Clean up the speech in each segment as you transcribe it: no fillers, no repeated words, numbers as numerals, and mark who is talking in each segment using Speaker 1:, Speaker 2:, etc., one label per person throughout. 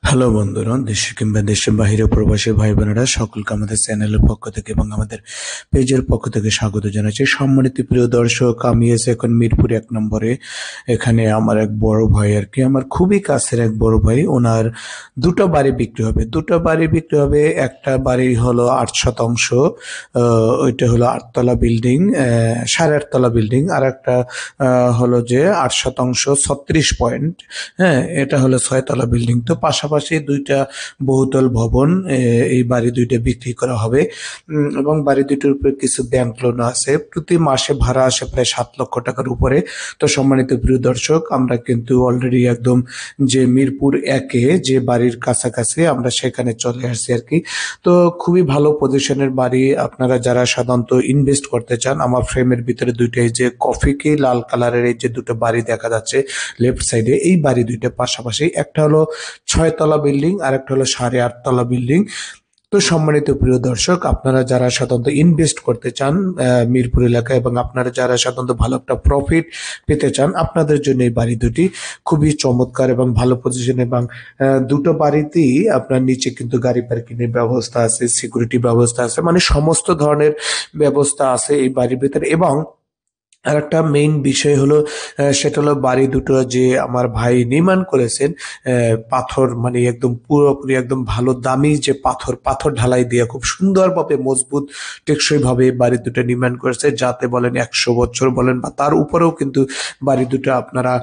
Speaker 1: Hello বন্ধুরা, দেশে কিংবা দেশের বাইরে প্রবাসী ভাই বোনেরা সকলকে আমাদের চ্যানেলের পক্ষ থেকে এবং আমাদের পেজের পক্ষ থেকে স্বাগত জানাচ্ছি। সম্মানিত প্রিয় দর্শক, আমি এসে এখন মিরপুর 1 নম্বরে। এখানে আমার এক বড় ভাই আর কি, আমার খুবই কাছের এক বড় ভাই, ওনার দুটো বাড়ি বিক্রি হবে। দুটো বাড়ি বিক্রি হবে। একটা বাড়ি হলো 8 শতাংশ, ওইটা হলো 8 তলা বিল্ডিং, 8.5 তলা বিল্ডিং। আর একটা হলো যে 8 শতাংশ 36 পয়েন্ট, হ্যাঁ, এটা হলো 6 তলা বিল্ডিং। তো পাশাপাশি দুইটা বহুতল ভবন, এই বাড়ি দুইটা বিক্রি করা হবে। এবং বাড়ি দুইটার উপরে কিছু ব্যাংক লোন আছে। প্রতি মাসে ভাড়া আসে প্রায় 7 লক্ষ টাকার উপরে। তো সম্মানিত প্রিয় দর্শক, আমরা কিন্তু অলরেডি একদম যে মিরপুর 1-এ যে বাড়ির কাছাকাছি আমরা সেখানে চলে আসছি আর কি। তো খুবই ভালো পজিশনের বাড়ি। আপনারা যারা সাধারণত ইনভেস্ট করতে চান, আমার ফ্রেমের ভিতরে দুইটাই যে কফি কি লাল কালারের এই যে দুটো বাড়ি দেখা যাচ্ছে লেফট সাইডে, এই বাড়ি দুইটা পাশাপাশি, একটা হলো 6 তলা বিল্ডিং আর একটা হলো 8.5 তলা বিল্ডিং। তো সম্মানিত প্রিয় দর্শক, আপনারা যারা সাধারণত ইনভেস্ট করতে চান মিরপুর এলাকায়, এবং আপনারা যারা সাধারণত ভালো একটা প্রফিট পেতে চান, আপনাদের জন্য এই বাড়ি দুটি খুবই চমৎকার এবং ভালো পজিশন। এবং দুটো বাড়িতেই আপনার নিচে কিন্তু গাড়ি পার্কিং এর ব্যবস্থা আছে, সিকিউরিটি ব্যবস্থা আছে, মানে সমস্ত ধরনের ব্যবস্থা আছে এই বাড়ির ভিতরে। এবং আর একটা মেইন বিষয় হলো, সেটা হলো বাড়ি দুটো যে আমার ভাই নির্মাণ করেছেন, পাথর, মানে একদম পুরোপুরি একদম ভালো দামি যে পাথর পাথর ঢালাই দিয়ে খুব সুন্দরভাবে মজবুত টেকসই ভাবে বাড়ি দুটো নির্মাণ করেছে, যাতে বলেন 100 বছর বলেন বা তার উপরেও কিন্তু বাড়ি দুটো আপনারা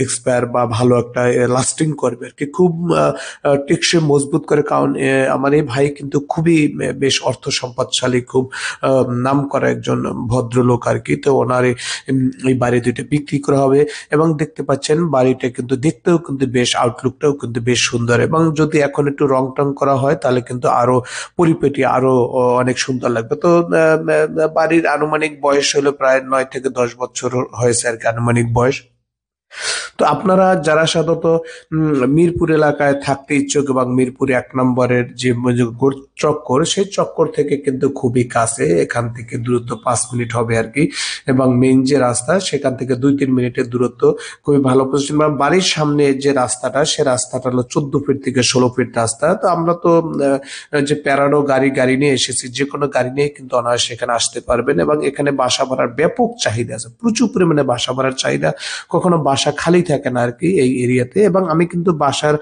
Speaker 1: এক্সপায়ার বা ভালো একটা লাস্টিং করবে আর কি, খুব টেকসই মজবুত করে। কারণ আমার এই ভাই কিন্তু খুবই বেশ অর্থ সম্পদশালী, খুব নাম করা একজন ভদ্রলোক আর কি। তো ওনার এই বাড়ি দুইটা বিক্রি করা হবে। এবং দেখতে পাচ্ছেন বাড়িটা কিন্তু দেখতেও কিন্তু বেশ, আউটলুকটাও কিন্তু বেশ সুন্দর। এবং যদি এখন একটু রং টং করা হয় তাহলে কিন্তু আরো পরিপেটি আরো অনেক সুন্দর লাগবে। তো বাড়ির আনুমানিক বয়স হলো প্রায় 9 থেকে 10 বছর হয়েছে আর কি, আনুমানিক বয়স। তো আপনারা যারা সাধারণত মিরপুর এলাকায় থাকতে ইচ্ছুক এবং মিরপুর 1 নম্বরের যে চক্কর, সেই চক্কর থেকে কিন্তু খুবই কাছে, এখান থেকে দূরত্ব 5 মিনিট হবে আর কি। এবং মেইন যে রাস্তা সেখান থেকে 2-3 মিনিটের দূরত্ব, খুবই ভালো পজিশন। বা বাড়ির সামনে যে রাস্তাটা, সে রাস্তাটা হলো 14 ফিট থেকে 16 ফিট রাস্তা। তো আমরা তো যে প্যারাডো গাড়ি নিয়ে এসেছি, যে কোনো গাড়ি নিয়ে কিন্তু অনায়াসে এখানে আসতে পারবেন। এবং এখানে বাসা ভাড়ার ব্যাপক চাহিদা আছে, প্রচুর পরিমাণে বাসা ভাড়ার চাহিদা, কখনো বাসা খালি থাকে না আর কি এই এরিয়াতে। এবং আমি কিন্তু বাসার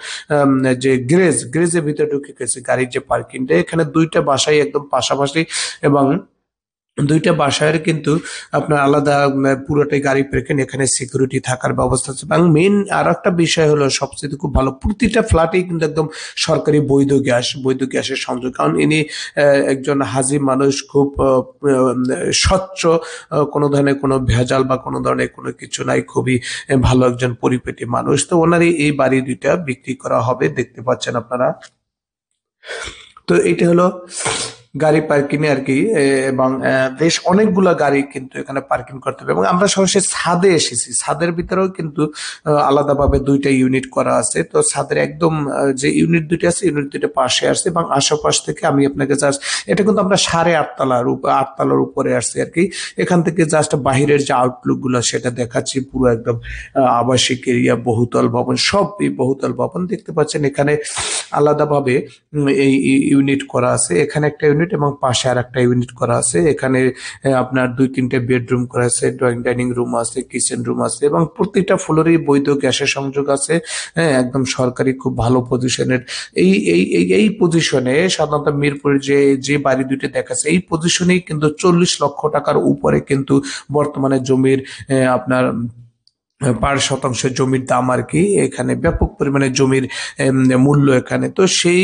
Speaker 1: যে গ্যারেজের ভিতরে ঢুকে গেছি, গাড়ির যে পার্কিংটা, এখানে দুইটা বাসাই একদম পাশাপাশি। এবং দুইটা বাসায়ের কিন্তু আপনার আলাদা পুরোটাই গাড়ি পার্কিং, এখানে সিকিউরিটি থাকার ব্যবস্থা আছে। এবং মেইন আর একটা বিষয় হলো, সবচেয়ে খুব ভালো, প্রতিটা ফ্ল্যাটেই কিন্তু একদম সরকারি বৈধ গ্যাসের সংযোগ। কারণ ইনি একজন হাজি মানুষ, খুব স্বচ্ছ, কোনো ধরনের কোনো ভেজাল বা কোনো ধরনের কোনো কিছু নাই, খুবই ভালো একজন পরিপাটি মানুষ। তো ওনারই এই বাড়ি দুইটা বিক্রি করা হবে, দেখতে পাচ্ছেন আপনারা। তো এটা হলো গাড়ি পার্কিং আর কি। এবং বেশ অনেকগুলা গাড়ি কিন্তু এখানে পার্কিং করতে হবে। এবং আমরা সরাসরি ছাদে এসেছি, ছাদের ভিতরেও কিন্তু আলাদাভাবে দুইটা ইউনিট করা আছে। তো ছাদের একদম যে ইউনিট দুইটা আছে, ইউনিট দুইটা পাশে আসছে। এবং আশেপাশ থেকে আমি আপনাকে জাস্ট, এটা কিন্তু আমরা 8.5 তলার উপরে আসছি আর কি। এখান থেকে জাস্ট বাহিরের যে আউটলুক গুলো সেটা দেখাচ্ছি, পুরো একদম আবাসিক এরিয়া, বহুতল ভবন, সব এই বহুতল ভবন দেখতে পাচ্ছেন। এখানে আলাদাভাবে এই ইউনিট করা আছে, এখানে একটা ইউনিট এবং পাশে আর একটা ইউনিট করা আছে। এখানে আপনার 2-3টে বেডরুম করা আছে, ড্রয়িং ডাইনিং রুম আছে, কিচেন রুম আছে, এবং প্রত্যেকটা ফ্লোরেই বৈধ গ্যাসের সংযোগ আছে। হ্যাঁ, একদম সরকারি, খুব ভালো পজিশনের। এই পজিশনে সাধারণত মিরপুরের যে বাড়ি দুইটা দেখাচ্ছে, এই পজিশনেই কিন্তু 40 লক্ষ টাকার উপরে কিন্তু বর্তমানে জমির আপনার পার শতাংশ জমির দাম আর কি। এখানে ব্যাপক পরিমাণে জমির মূল্য এখানে। তো সেই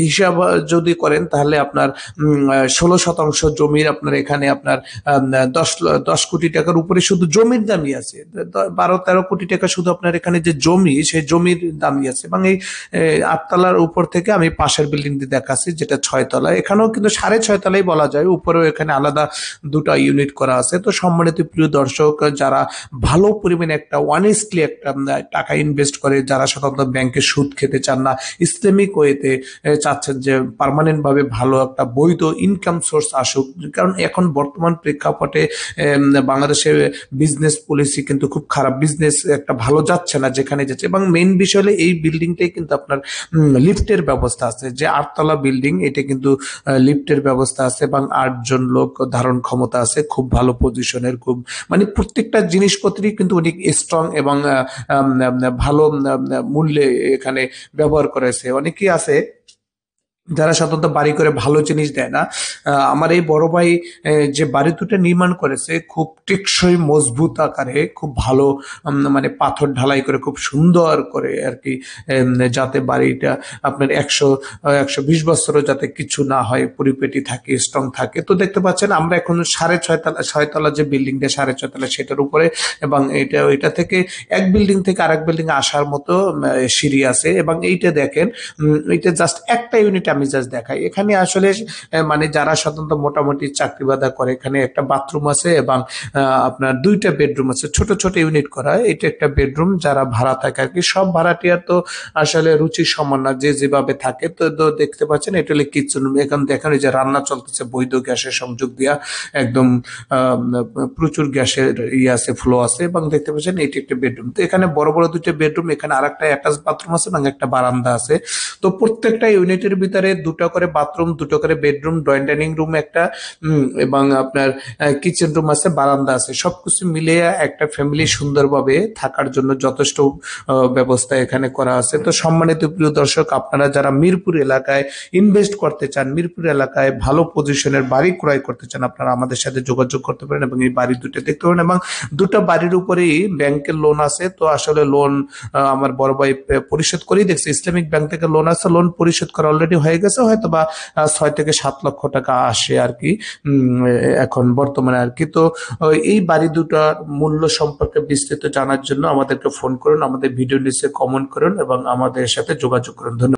Speaker 1: হিসাব যদি করেন তাহলে আপনার 16 শতাংশ জমির আপনার এখানে আপনার 10 কোটি টাকার উপরে শুধু জমির দামই আছে। 12-13 কোটি টাকা শুধু আপনার এখানে যে জমি, সেই জমির দামই আছে। এবং এই 8 তলার উপর থেকে আমি পাশের বিল্ডিংটি দেখাচ্ছি, যেটা 6 তলা। এখানেও কিন্তু 6.5 তলাই বলা যায়, উপরেও এখানে আলাদা দুটা ইউনিট করা আছে। তো সম্মানিত প্রিয় দর্শক, যারা ভালো পরিমাণে একটা অনেস্টলি একটা টাকা ইনভেস্ট করে, যারা সাধারণত ব্যাংকে সুদ খেতে চান না, ইসলামিক ওয়েতে চাচ্ছেন যে পার্মানেন্ট ভাবে ভালো একটা বৈধ ইনকাম সোর্স আসুক। কারণ এখন বর্তমান প্রেক্ষাপটে বাংলাদেশে বিজনেস পলিসি কিন্তু খুব খারাপ, বিজনেস একটা ভালো যাচ্ছে না যেখানে যাচ্ছে। এবং মেইন বিষয় হলো এই বিল্ডিংটাই কিন্তু আপনার লিফটের ব্যবস্থা আছে, যে 8তলা বিল্ডিং, এটা কিন্তু লিফটের ব্যবস্থা আছে এবং 8জন লোক ধারণ ক্ষমতা আছে, খুব ভালো পজিশনের, খুব মানে প্রত্যেকটা জিনিসপত্রই কিন্তু অনেক স্ট্রং এবং ভালো মূল্যে এখানে ব্যবহার করেছে। অনেকেই আছে যারা সাধারণত বাড়ি করে ভালো জিনিস দেয় না। আমার এই বড় ভাই যে বাড়ি দুটো নির্মাণ করেছে খুব টেকসই মজবুত আকারে, খুব ভালো মানে পাথর ঢালাই করে খুব সুন্দর করে আর কি, যাতে বাড়িটা আপনার 120 বছরও যাতে কিছু না হয়, পরিপেটি থাকে, স্ট্রং থাকে। তো দেখতে পাচ্ছেন আমরা এখন 6.5 তলা যে বিল্ডিংটা 6.5 তলা সেটার উপরে, এবং এটা থেকে এক বিল্ডিং থেকে আরেক বিল্ডিং আসার মতো সিঁড়ি আছে। এবং এইটা দেখেন, এইটা জাস্ট একটা ইউনিট আমি জাস্ট দেখাই। এখানে আসলে মানে যারা সাধারণত মোটামুটি চাকরি বাদা করে, এখানে একটা বাথরুম আছে এবং আপনার 2টা বেডরুম আছে, ছোট ছোট ইউনিট করা। এটা একটা বেডরুম, যারা ভাড়া থাকে আর কি। সব ভাড়াটিয়ার তো আসলে রুচি সমান না, যে যেভাবে থাকে। তো দেখতে পাচ্ছেন এটা হলো কিচেন রুম। এখন দেখেন যে রান্না চলতেছে বৈধ গ্যাসের সংযোগ দিয়া, একদম প্রচুর গ্যাসের আছে, ফ্লো আছে। এবং দেখতে পাচ্ছেন এটি একটা বেডরুম। তো এখানে বড় বড় 2টা বেডরুম, এখানে আরেকটা অ্যাটাচ বাথরুম আছে এবং একটা বারান্দা আছে। তো প্রত্যেকটা ইউনিটের ভিতরে 2টা করে বাথরুম, 2টো করে বেডরুম, ডাইনিং রুম একটা, এবং আপনার কিচেন রুম আছে, বারান্দা আছে। সবকিছু মিলিয়ে একটা ফ্যামিলি সুন্দরভাবে থাকার জন্য যথেষ্ট ব্যবস্থা এখানে করা আছে। তো সম্মানিত প্রিয় দর্শক, আপনারা যারা মিরপুর এলাকায় ইনভেস্ট করতে চান, মিরপুর এলাকায় ভালো পজিশনের বাড়ি ক্রয় করতে চান, আপনারা আমাদের সাথে যোগাযোগ করতে পারেন এবং এই বাড়ি দুটো দেখতে পারেন। এবং 2টা বাড়ির উপরেই ব্যাংকের লোন আছে। তো আসলে লোন আমার বড় ভাই পরিশোধ করেই দেখছে, ইসলামিক ব্যাংক থেকে লোন আছে, লোন পরিশোধ করা অলরেডি হয়ে গেছে, হয়তো বা 6 থেকে 7 লক্ষ টাকা আসে আর কি এখন বর্তমানে আর কি। তো এই বাড়ি দুটার মূল্য সম্পর্কে বিস্তারিত জানার জন্য আমাদেরকে ফোন করুন, আমাদের ভিডিও নিচে কমেন্ট করুন এবং আমাদের সাথে যোগাযোগ করুন। ধন্যবাদ।